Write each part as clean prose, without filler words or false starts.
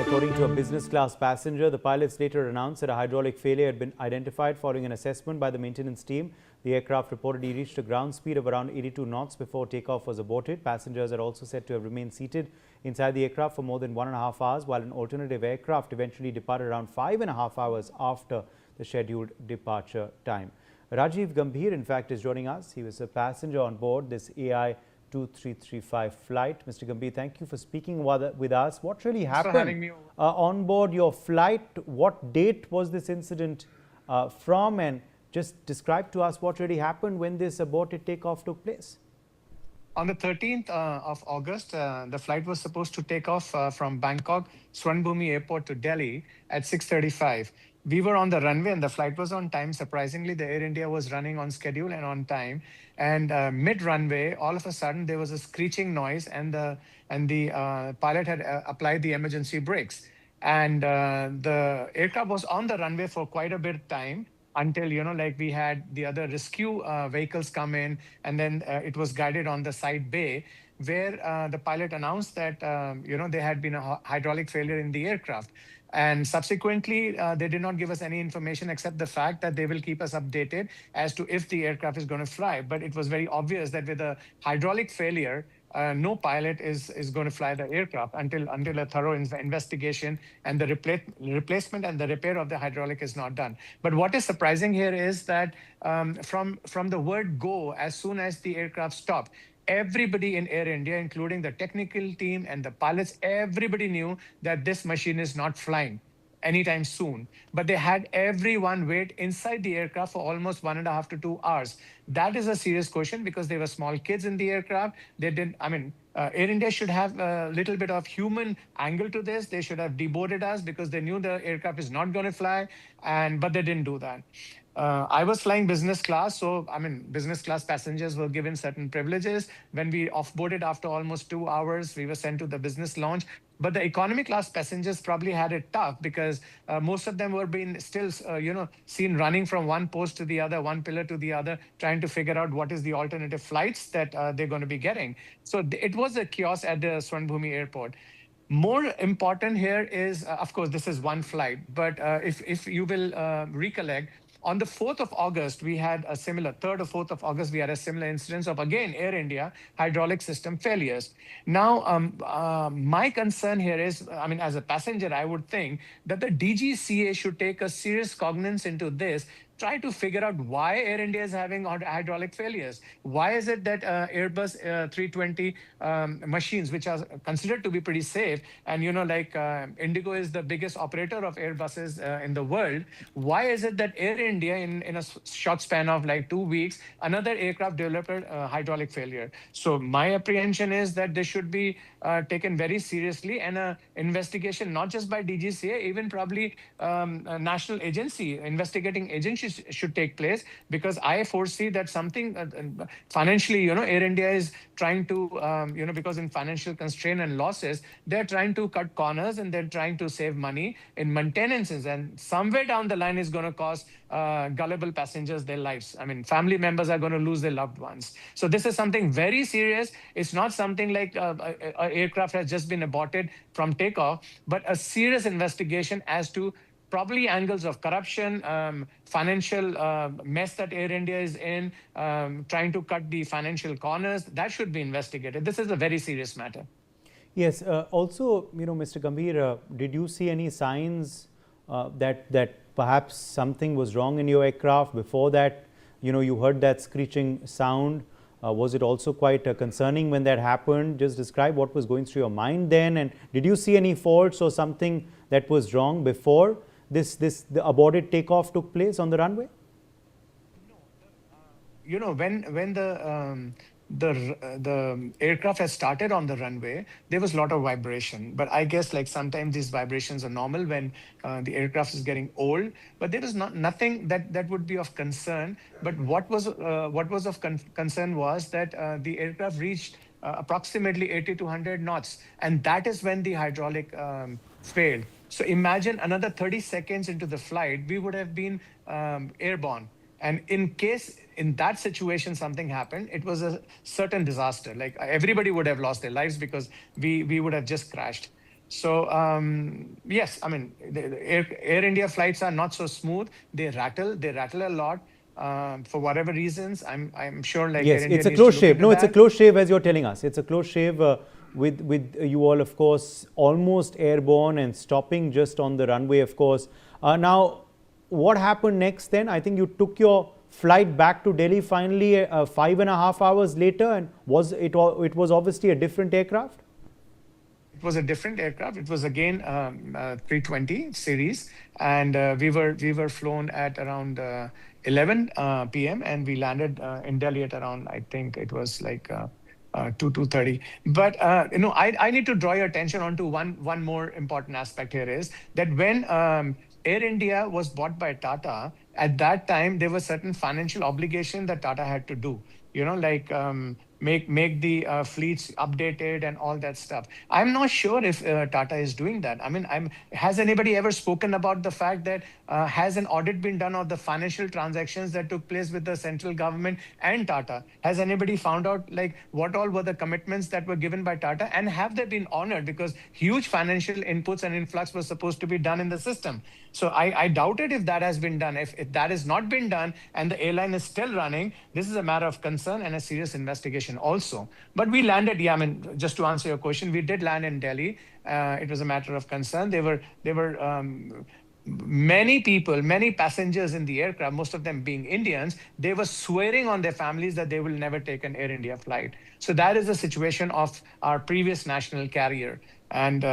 According to a business class passenger, the pilots later announced that a hydraulic failure had been identified following an assessment by the maintenance team. The aircraft reportedly reached a ground speed of around 82 knots before takeoff was aborted. Passengers are also said to have remained seated inside the aircraft for more than 1.5 hours, while an alternative aircraft eventually departed around 5.5 hours after the scheduled departure time. Rajiv Gambhir, in fact, is joining us. He was a passenger on board this A335 flight. Mr. Gambhir, thank you for speaking with us. What really happened on board your flight? What date was this incident from? And just describe to us what really happened when this aborted takeoff took place. On the 13th of August, the flight was supposed to take off from Bangkok-Delhi airport to Delhi at 6:35. We were on the runway and the flight was on time. Surprisingly, the Air India was running on schedule and on time. And mid-runway, all of a sudden, there was a screeching noise and the pilot had applied the emergency brakes. And the aircraft was on the runway for quite a bit of time until, we had the other rescue vehicles come in, and then it was guided on the side bay where the pilot announced that, there had been a hydraulic failure in the aircraft. And subsequently, they did not give us any information except the fact that they will keep us updated as to if the aircraft is going to fly. But it was very obvious that with a hydraulic failure, no pilot is going to fly the aircraft until a thorough investigation and the replacement and the repair of the hydraulic is not done. But what is surprising here is that from the word go, as soon as the aircraft stopped, everybody in Air India, including the technical team and the pilots, everybody knew that this machine is not flying anytime soon. But they had everyone wait inside the aircraft for almost 1.5 to 2 hours. That is a serious question because there were small kids in the aircraft. Air India should have a little bit of human angle to this. They should have deboarded us because they knew the aircraft is not going to fly, but they didn't do that. I was flying business class, so business class passengers were given certain privileges. When we offboarded after almost 2 hours, we were sent to the business lounge. But the economy class passengers probably had it tough because most of them were being still, seen running from one post to the other, one pillar to the other, trying to figure out what is the alternative flights that they're going to be getting. So it was a chaos at the Swarnbhumi airport. More important here is, of course, this is one flight, but if you will recollect, on the 4th of August, we had a similar, 3rd or 4th of August, we had a similar incidence of, again, Air India hydraulic system failures. Now, my concern here is, as a passenger, I would think that the DGCA should take a serious cognizance into this, try to figure out why Air India is having hydraulic failures. Why is it that Airbus 320 machines, which are considered to be pretty safe, and Indigo is the biggest operator of Airbuses in the world, why is it that Air India, in a short span of 2 weeks, another aircraft developed a hydraulic failure? So my apprehension is that this should be taken very seriously, and an investigation, not just by DGCA, even probably a national agency, investigating agency should take place, because I foresee that something financially, Air India is trying to, because in financial constraint and losses, they're trying to cut corners and they're trying to save money in maintenances. And somewhere down the line is going to cost gullible passengers their lives. Family members are going to lose their loved ones. So this is something very serious. It's not something like an aircraft has just been aborted from takeoff, but a serious investigation as to probably angles of corruption, financial mess that Air India is in, trying to cut the financial corners. That should be investigated. This is a very serious matter. Yes. Also, Mr. Gambhir, did you see any signs that perhaps something was wrong in your aircraft before that? You heard that screeching sound. Was it also quite concerning when that happened? Just describe what was going through your mind then. And did you see any faults or something that was wrong before the aborted takeoff took place on the runway? No. When the aircraft has started on the runway, there was a lot of vibration. But I guess sometimes these vibrations are normal when the aircraft is getting old. But there is nothing that would be of concern. But what was of concern was that the aircraft reached approximately 80 to 100 knots, and that is when the hydraulic failed. So imagine another 30 seconds into the flight, we would have been airborne. And in case in that situation something happened, it was a certain disaster. Everybody would have lost their lives because we would have just crashed. So yes, I mean, the Air India flights are not so smooth. They rattle a lot. For whatever reasons, I'm sure like Air Yes, India it's a needs to close look shave. into No, it's a that. close shave as you're telling us. It's a close shave with you all, of course, almost airborne and stopping just on the runway, of course. Now, what happened next then? I think you took your flight back to Delhi finally 5.5 hours later, and it was obviously a different aircraft? It was a different aircraft. It was again 320 series, and we were flown at around 11 p.m. and we landed in Delhi at around, I think it was like 2:30. But I need to draw your attention onto one more important aspect here is that when Air India was bought by Tata, at that time there was certain financial obligation that Tata had to do. Like make the fleets updated and all that stuff. I'm not sure if Tata is doing that. I mean, has anybody ever spoken about the fact that has an audit been done of the financial transactions that took place with the central government and Tata? Has anybody found out like what all were the commitments that were given by Tata, and have they been honored? Because huge financial inputs and influx was supposed to be done in the system. So I doubted if that has been done. If that has not been done and the airline is still running, this is a matter of concern and a serious investigation also. But we landed, yeah, I mean, just to answer your question, we did land in Delhi. It was a matter of concern. There were many people, many passengers in the aircraft, most of them being Indians. They were swearing on their families that they will never take an Air India flight. So that is the situation of our previous national carrier. And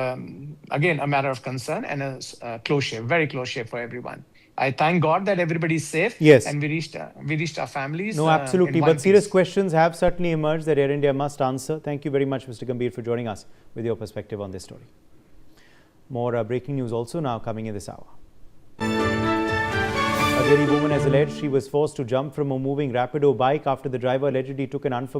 again, a matter of concern and a close shave, very close shave for everyone. I thank God that everybody's safe, Yes. and we reached our families No, in absolutely. one But serious piece. questions have certainly emerged that Air India must answer. Thank you very much, Mr. Gambhir, for joining us with your perspective on this story. More breaking news also now coming in this hour. A Delhi woman has alleged she was forced to jump from a moving Rapido bike after the driver allegedly took an unfamiliar